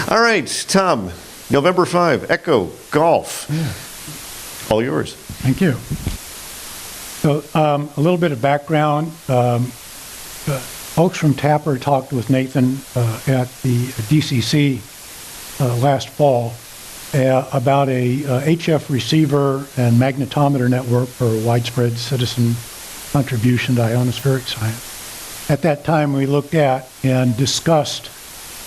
All right, Tom, November 5, Echo Golf. Yeah. All yours. Thank you. So a little bit of background. Folks from TAPR talked with Nathan at the DCC last fall about a HF receiver and magnetometer network for widespread citizen contribution to ionospheric science. At that time, we looked at and discussed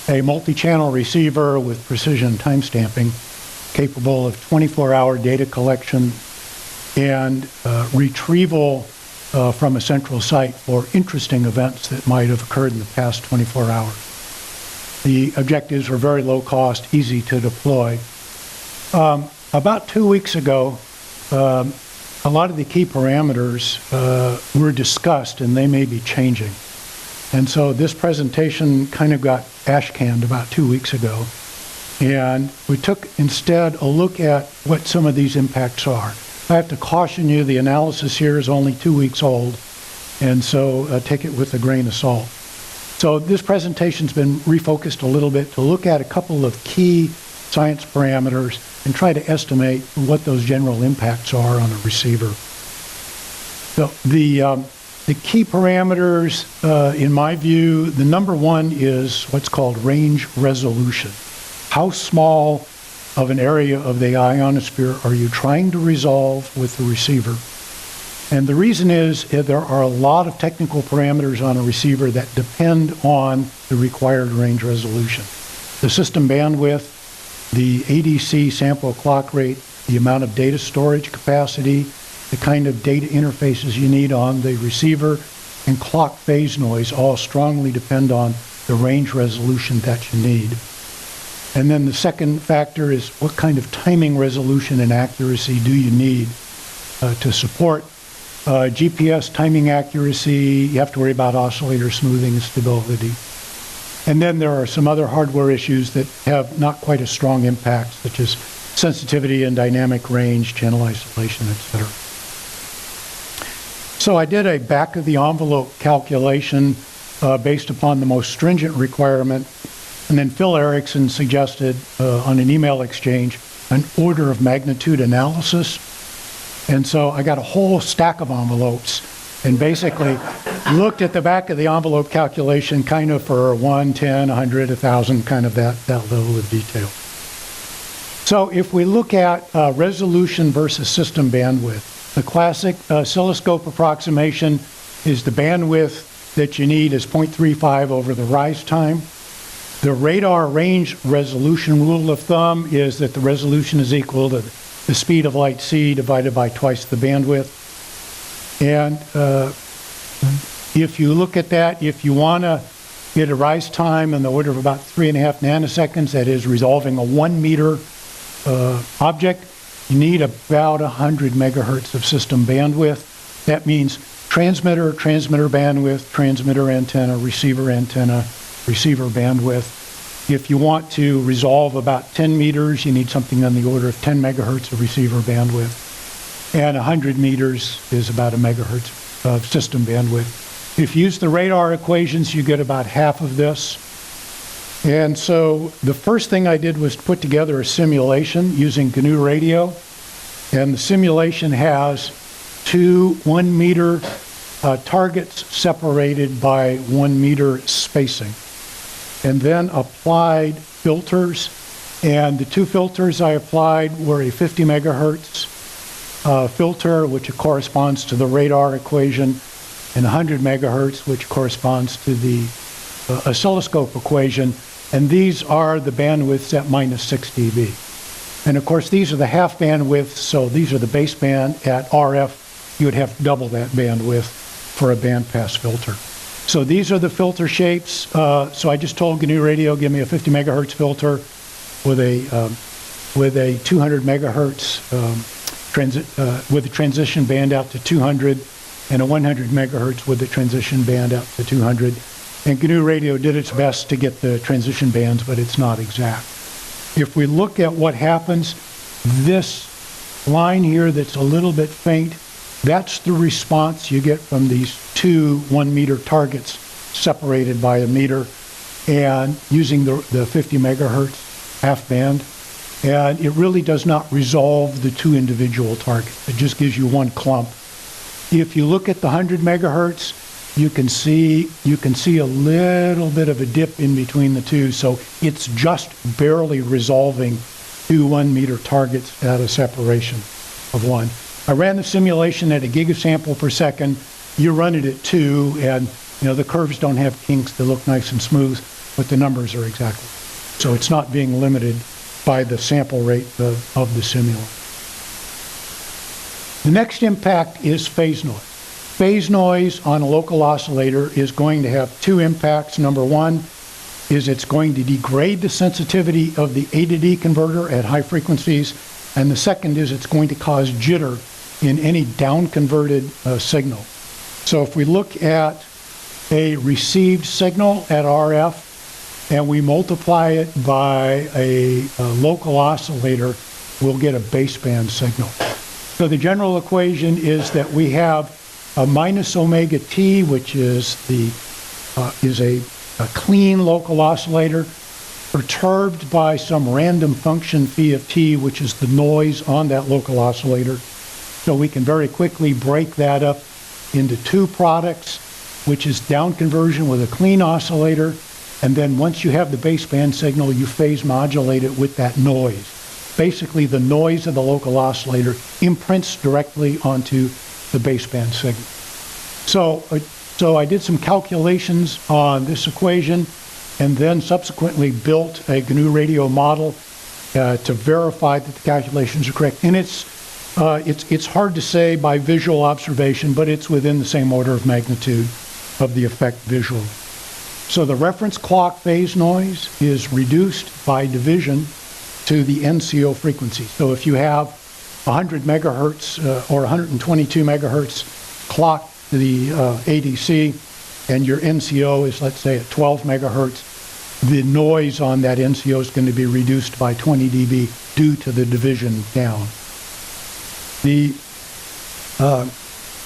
a multi-channel receiver with precision timestamping capable of 24-hour data collection and retrieval from a central site for interesting events that might have occurred in the past 24 hours. The objectives were very low cost, easy to deploy. About 2 weeks ago, a lot of the key parameters were discussed, and they may be changing. And so this presentation kind of got ash-canned about 2 weeks ago. And we took instead a look at what some of these impacts are. I have to caution you, the analysis here is only 2 weeks old, and so take it with a grain of salt. So this presentation's been refocused a little bit to look at a couple of key science parameters and try to estimate what those general impacts are on a receiver. So the key parameters, in my view, the number one is what's called range resolution. How small of an area of the ionosphere are you trying to resolve with the receiver? And the reason is there are a lot of technical parameters on a receiver that depend on the required range resolution. The system bandwidth, the ADC sample clock rate, the amount of data storage capacity, the kind of data interfaces you need on the receiver, and clock phase noise all strongly depend on the range resolution that you need. And then the second factor is what kind of timing resolution and accuracy do you need to support GPS timing accuracy. You have to worry about oscillator smoothing and stability. And then there are some other hardware issues that have not quite as strong impact, such as sensitivity and dynamic range, channel isolation, etc. So I did a back-of-the-envelope calculation based upon the most stringent requirement. And then Phil Erickson suggested on an email exchange an order of magnitude analysis. And so I got a whole stack of envelopes and basically looked at the back of the envelope calculation kind of for 1, 10, 100, 1,000, kind of that level of detail. So if we look at resolution versus system bandwidth, the classic oscilloscope approximation is the bandwidth that you need is 0.35 over the rise time. The radar range resolution rule of thumb is that the resolution is equal to the speed of light c divided by twice the bandwidth. And if you look at that, if you want to get a rise time in the order of about 3.5 nanoseconds, that is resolving a 1 meter object, you need about 100 megahertz of system bandwidth. That means transmitter bandwidth, transmitter antenna, receiver bandwidth. If you want to resolve about 10 meters, you need something on the order of 10 megahertz of receiver bandwidth. And 100 meters is about a megahertz of system bandwidth. If you use the radar equations, you get about half of this. And so the first thing I did was put together a simulation using GNU Radio. And the simulation has two 1 meter targets separated by 1 meter spacing. And then applied filters. And the two filters I applied were a 50 megahertz filter, which corresponds to the radar equation, and 100 megahertz, which corresponds to the oscilloscope equation. And these are the bandwidths at -6 dB. And of course, these are the half bandwidths, so these are the baseband. At RF, you would have double that bandwidth for a bandpass filter. So these are the filter shapes. So I just told GNU Radio, give me a 50 megahertz filter with a 200 megahertz with a transition band out to 200, and a 100 megahertz with the transition band out to 200. And GNU Radio did its best to get the transition bands, but it's not exact. If we look at what happens, this line here that's a little bit faint, that's the response you get from these two 1 meter targets separated by a meter. And using the 50 megahertz half band, and it really does not resolve the two individual targets. It just gives you one clump. If you look at the 100 megahertz, you can see a little bit of a dip in between the two, so it's just barely resolving two 1 meter targets at a separation of 1. I ran the simulation at a gigasample per second. You run it at 2, and the curves don't have kinks. They look nice and smooth, but the numbers are exactly. So it's not being limited by the sample rate of the simulator. The next impact is phase noise. Phase noise on a local oscillator is going to have two impacts. Number one is it's going to degrade the sensitivity of the A to D converter at high frequencies, and the second is it's going to cause jitter in any down-converted signal. So if we look at a received signal at RF and we multiply it by a local oscillator, we'll get a baseband signal. So the general equation is that we have a minus omega t, which is a clean local oscillator, perturbed by some random function phi of t, which is the noise on that local oscillator. So we can very quickly break that up into two products, which is down conversion with a clean oscillator, and then once you have the baseband signal, you phase modulate it with that noise. Basically, the noise of the local oscillator imprints directly onto the baseband signal. So I did some calculations on this equation and then subsequently built a GNU radio model to verify that the calculations are correct. And it's hard to say by visual observation, but it's within the same order of magnitude of the effect visually. So the reference clock phase noise is reduced by division to the NCO frequency. So if you have 100 megahertz or 122 megahertz clock to the ADC, and your NCO is, let's say, at 12 megahertz, the noise on that NCO is going to be reduced by 20 dB due to the division down.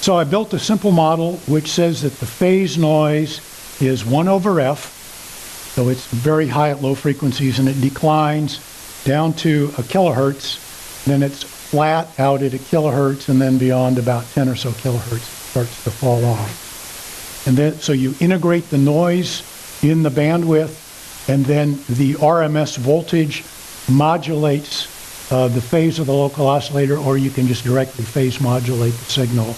So I built a simple model which says that the phase noise is 1 over F, so it's very high at low frequencies, and it declines down to a kilohertz, then it's flat out at a kilohertz, and then beyond about 10 or so kilohertz it starts to fall off. And then so you integrate the noise in the bandwidth, and then the RMS voltage modulates the phase of the local oscillator, or you can just directly phase modulate the signal.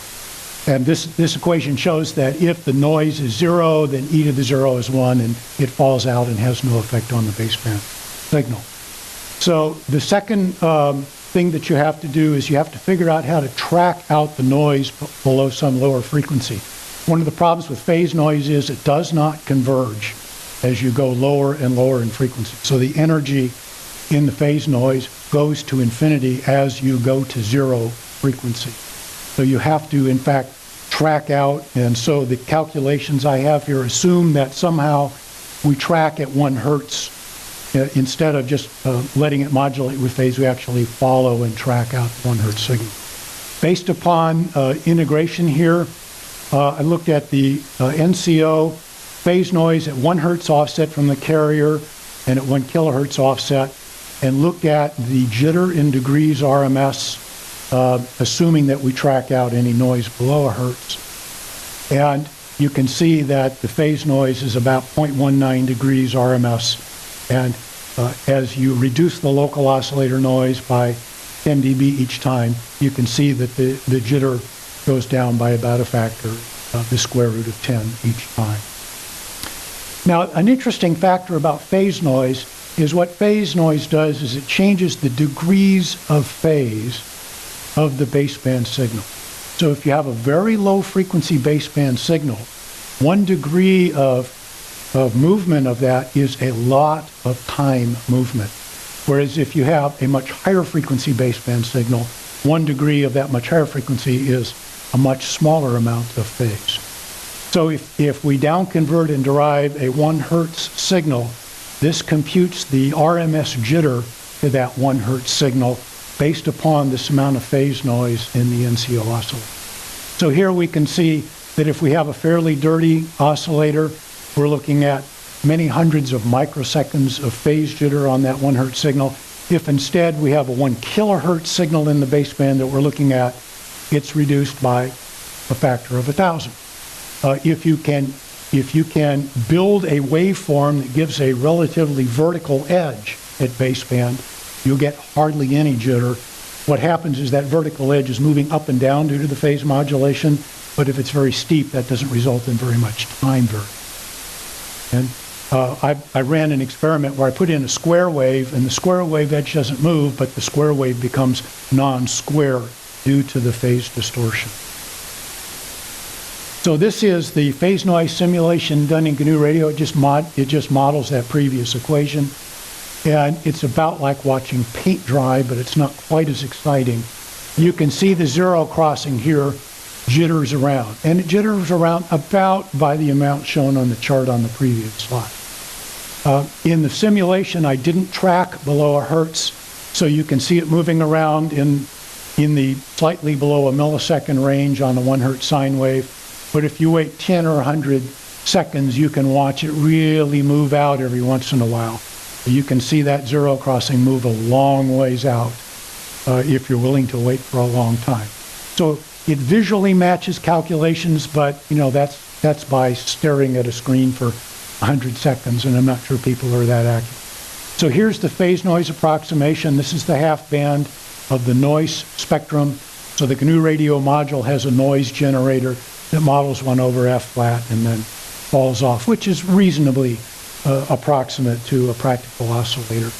And this equation shows that if the noise is 0, then e to the 0 is 1, and it falls out and has no effect on the baseband signal. So the second thing that you have to do is you have to figure out how to track out the noise below some lower frequency. One of the problems with phase noise is it does not converge as you go lower and lower in frequency. So the energy in the phase noise goes to infinity as you go to 0 frequency. So you have to, in fact, track out, and so the calculations I have here assume that somehow we track at 1 hertz. Instead of just letting it modulate with phase, we actually follow and track out 1 hertz signal. Based upon integration here, I looked at the NCO phase noise at 1 hertz offset from the carrier and at 1 kilohertz offset, and looked at the jitter in degrees RMS, assuming that we track out any noise below a hertz. And you can see that the phase noise is about 0.19 degrees RMS. And as you reduce the local oscillator noise by 10 dB each time, you can see that the jitter goes down by about a factor of the square root of 10 each time. Now, an interesting factor about phase noise is what phase noise does is it changes the degrees of phase of the baseband signal. So if you have a very low frequency baseband signal, 1 degree of movement of that is a lot of time movement. Whereas if you have a much higher frequency baseband signal, 1 degree of that much higher frequency is a much smaller amount of phase. So if we downconvert and derive a 1 hertz signal, this computes the RMS jitter to that 1 hertz signal based upon this amount of phase noise in the NCO oscillator. So here we can see that if we have a fairly dirty oscillator, we're looking at many hundreds of microseconds of phase jitter on that 1 hertz signal. If instead we have a 1 kilohertz signal in the baseband that we're looking at, it's reduced by a factor of 1,000. If you can build a waveform that gives a relatively vertical edge at baseband, you'll get hardly any jitter. What happens is that vertical edge is moving up and down due to the phase modulation, but if it's very steep, that doesn't result in very much time variation. And I ran an experiment where I put in a square wave, and the square wave edge doesn't move, but the square wave becomes non-square due to the phase distortion. So this is the phase noise simulation done in GNU Radio. It just models that previous equation. And it's about like watching paint dry, but it's not quite as exciting. You can see the zero crossing here jitters around. And it jitters around about by the amount shown on the chart on the previous slide. In the simulation, I didn't track below a hertz, so you can see it moving around in the slightly below a millisecond range on the 1 hertz sine wave. But if you wait 10 or 100 seconds, you can watch it really move out every once in a while. You can see that zero crossing move a long ways out if you're willing to wait for a long time. So it visually matches calculations, but that's by staring at a screen for 100 seconds, and I'm not sure people are that accurate. So here's the phase noise approximation. This is the half band of the noise spectrum. So the GNU Radio module has a noise generator that models 1 over F flat and then falls off, which is reasonably approximate to a practical oscillator.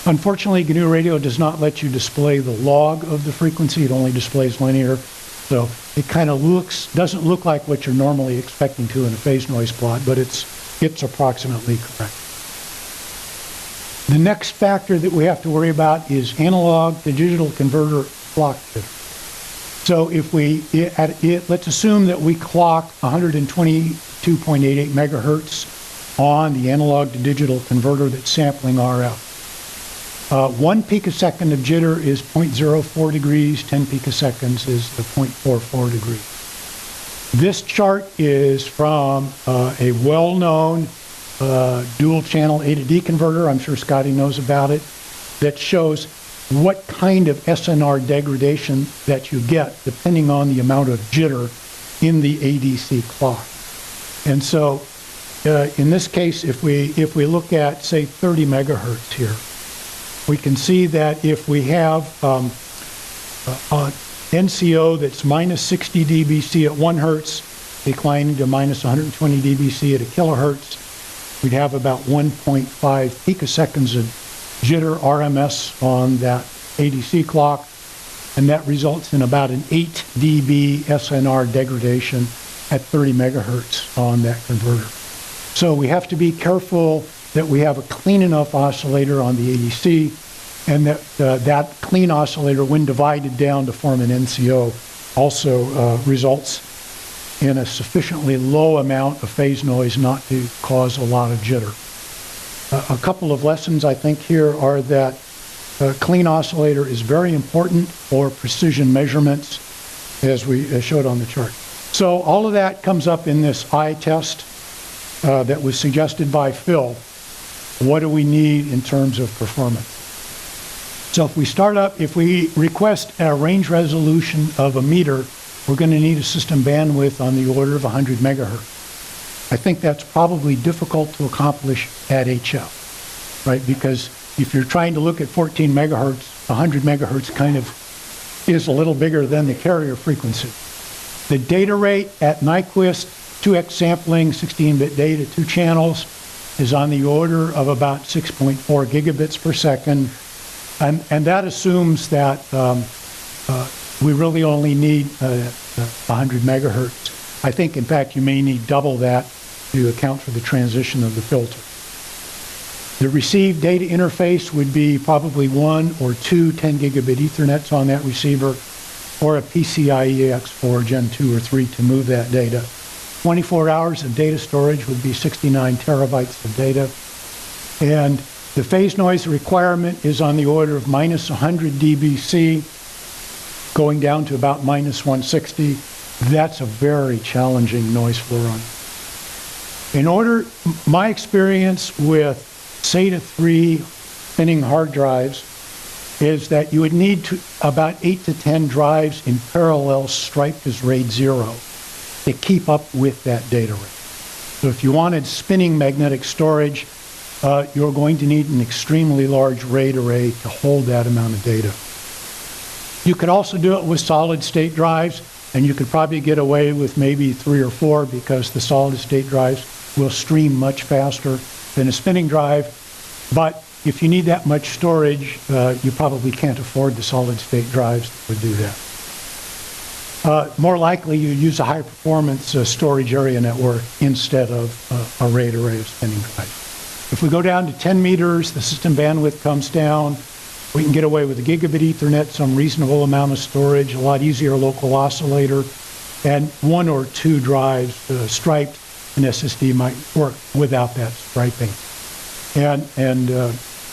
Unfortunately, GNU Radio does not let you display the log of the frequency. It only displays linear. So it kind of doesn't look like what you're normally expecting to in a phase noise plot, but it's approximately correct. The next factor that we have to worry about is analog to digital converter clock jitter. So if let's assume that we clock 122.88 megahertz on the analog to digital converter that's sampling RF. 1 picosecond of jitter is 0.04 degrees, 10 picoseconds is the 0.44 degrees. This chart is from a well-known dual channel A to D converter, I'm sure Scotty knows about it, that shows what kind of SNR degradation that you get depending on the amount of jitter in the ADC clock. And so in this case, if we look at, say, 30 megahertz here, we can see that if we have NCO that's minus 60 dBc at 1 hertz, declining to minus 120 dBc at a kilohertz, we'd have about 1.5 picoseconds of jitter RMS on that ADC clock, and that results in about an 8 dB SNR degradation at 30 megahertz on that converter. So we have to be careful that we have a clean enough oscillator on the ADC, and that that clean oscillator, when divided down to form an NCO, also results in a sufficiently low amount of phase noise not to cause a lot of jitter. A couple of lessons I think here are that a clean oscillator is very important for precision measurements, as we showed on the chart. So all of that comes up in this eye test that was suggested by Phil. What do we need in terms of performance? So if we request a range resolution of a meter, we're going to need a system bandwidth on the order of 100 megahertz. I think that's probably difficult to accomplish at HF, right? Because if you're trying to look at 14 megahertz, 100 megahertz kind of is a little bigger than the carrier frequency. The data rate at Nyquist, 2x sampling, 16-bit data, 2 channels, is on the order of about 6.4 gigabits per second. And that assumes that we really only need 100 megahertz. I think, in fact, you may need double that to account for the transition of the filter. The received data interface would be probably 1 or 2 10 gigabit Ethernets on that receiver, or a PCIe X4 Gen 2 or 3 to move that data. 24 hours of data storage would be 69 terabytes of data. And the phase noise requirement is on the order of minus 100 dBc, going down to about minus 160. That's a very challenging noise floor on. My experience with SATA 3 spinning hard drives is that you would need about 8 to 10 drives in parallel striped as RAID 0 to keep up with that data rate. So if you wanted spinning magnetic storage, you're going to need an extremely large RAID array to hold that amount of data. You could also do it with solid state drives, and you could probably get away with maybe 3 or 4 because the solid state drives will stream much faster than a spinning drive. But if you need that much storage, you probably can't afford the solid state drives that would do that. More likely, you use a high performance storage area network instead of a RAID array of spinning drives. If we go down to 10 meters, the system bandwidth comes down. We can get away with a gigabit Ethernet, some reasonable amount of storage, a lot easier local oscillator, and 1 or 2 drives striped. An SSD might work without that striping, and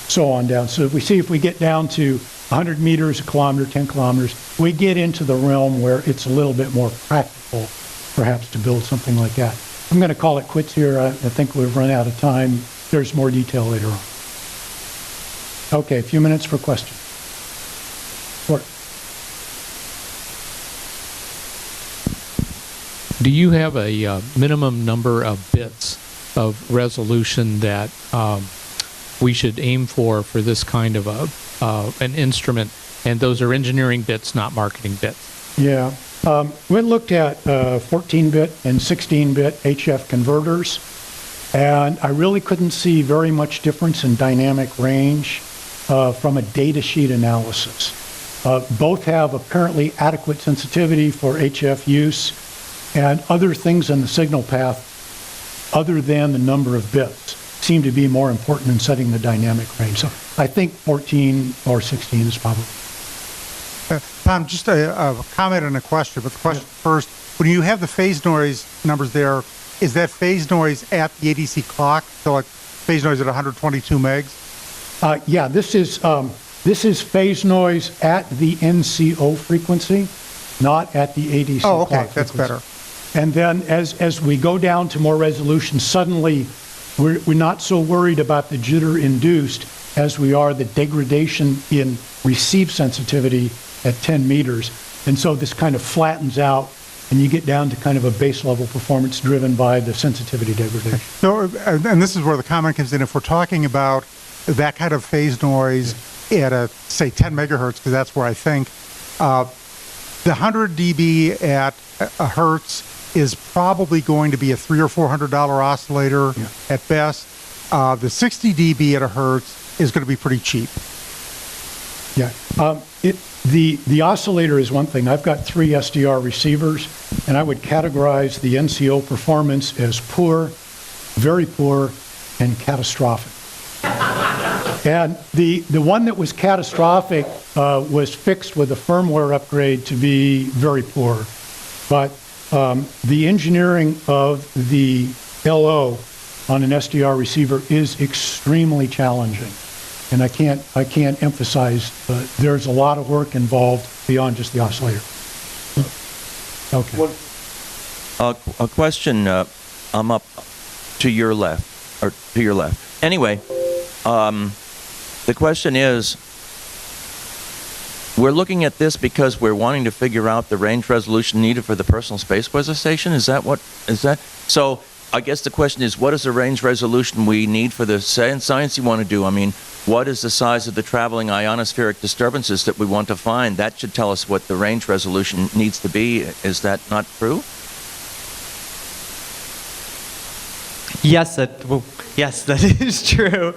so on down. So if we get down to 100 meters, a kilometer, 10 kilometers, we get into the realm where it's a little bit more practical, perhaps, to build something like that. I'm going to call it quits here. I think we've run out of time. There's more detail later on. Okay, a few minutes for questions. Do you have a minimum number of bits of resolution that we should aim for this kind of an instrument? And those are engineering bits, not marketing bits. Yeah. We looked at 14-bit and 16-bit HF converters, and I really couldn't see very much difference in dynamic range from a data sheet analysis. Both have apparently adequate sensitivity for HF use, and other things in the signal path other than the number of bits seem to be more important in setting the dynamic range. So I think 14 or 16 is probably. Tom, just a comment and a question, but the question first, when you have the phase noise numbers there, is that phase noise at the ADC clock? So like phase noise at 122 megs? Yeah, this is phase noise at the NCO frequency, not at the ADC clock. Oh, okay, that's better. And then as we go down to more resolution, suddenly we're not so worried about the jitter induced as we are the degradation in receive sensitivity at 10 meters. And so this kind of flattens out, and you get down to kind of a base level performance driven by the sensitivity degradation. So, and this is where the comment comes in. If we're talking about that kind of phase noise at a, say, 10 megahertz, because that's where I think, the 100 dB at a hertz is probably going to be a $300 or $400 oscillator at best. The 60 dB at a hertz is going to be pretty cheap. Yeah. The oscillator is one thing. I've got 3 SDR receivers, and I would categorize the NCO performance as poor, very poor, and catastrophic. And the one that was catastrophic was fixed with a firmware upgrade to be very poor. But the engineering of the LO on an SDR receiver is extremely challenging. And I can't emphasize there's a lot of work involved beyond just the oscillator. Okay. A question. I'm up to your left, or to your left. Anyway, the question is, we're looking at this because we're wanting to figure out the range resolution needed for the personal space weather station. Is that what? Is that so? I guess the question is, what is the range resolution we need for the science you want to do? I mean, what is the size of the traveling ionospheric disturbances that we want to find? That should tell us what the range resolution needs to be. Is that not true? Yes, that is true.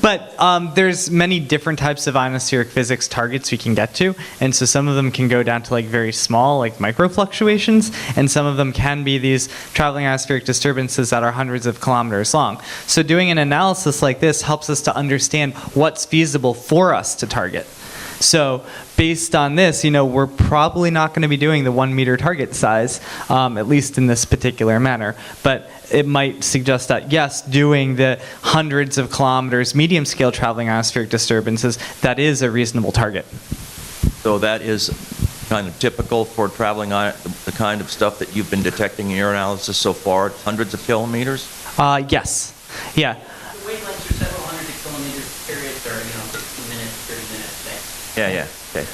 But there's many different types of ionospheric physics targets we can get to, and so some of them can go down to like very small, like micro fluctuations, and some of them can be these traveling ionospheric disturbances that are hundreds of kilometers long. So doing an analysis like this helps us to understand what's feasible for us to target. So based on this, we're probably not going to be doing the 1 meter target size, at least in this particular manner. But it might suggest that, yes, doing the hundreds of kilometers medium scale traveling ionospheric disturbances, that is a reasonable target. So that is kind of typical for traveling the kind of stuff that you've been detecting in your analysis so far, hundreds of kilometers? Yes. Yeah. The wavelengths are several hundred kilometers period, or 15 minutes, 30 minutes. Yeah, yeah. Okay.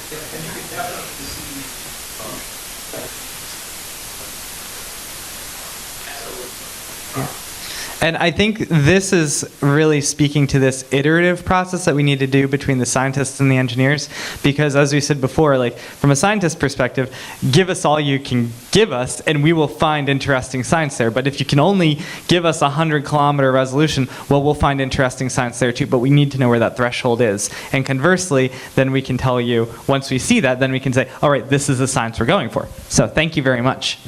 And I think this is really speaking to this iterative process that we need to do between the scientists and the engineers, because as we said before, like from a scientist perspective, give us all you can give us and we will find interesting science there. But if you can only give us 100-kilometer resolution, well, we'll find interesting science there too, but we need to know where that threshold is. And conversely, then we can tell you, once we see that, then we can say, all right, this is the science we're going for. So thank you very much.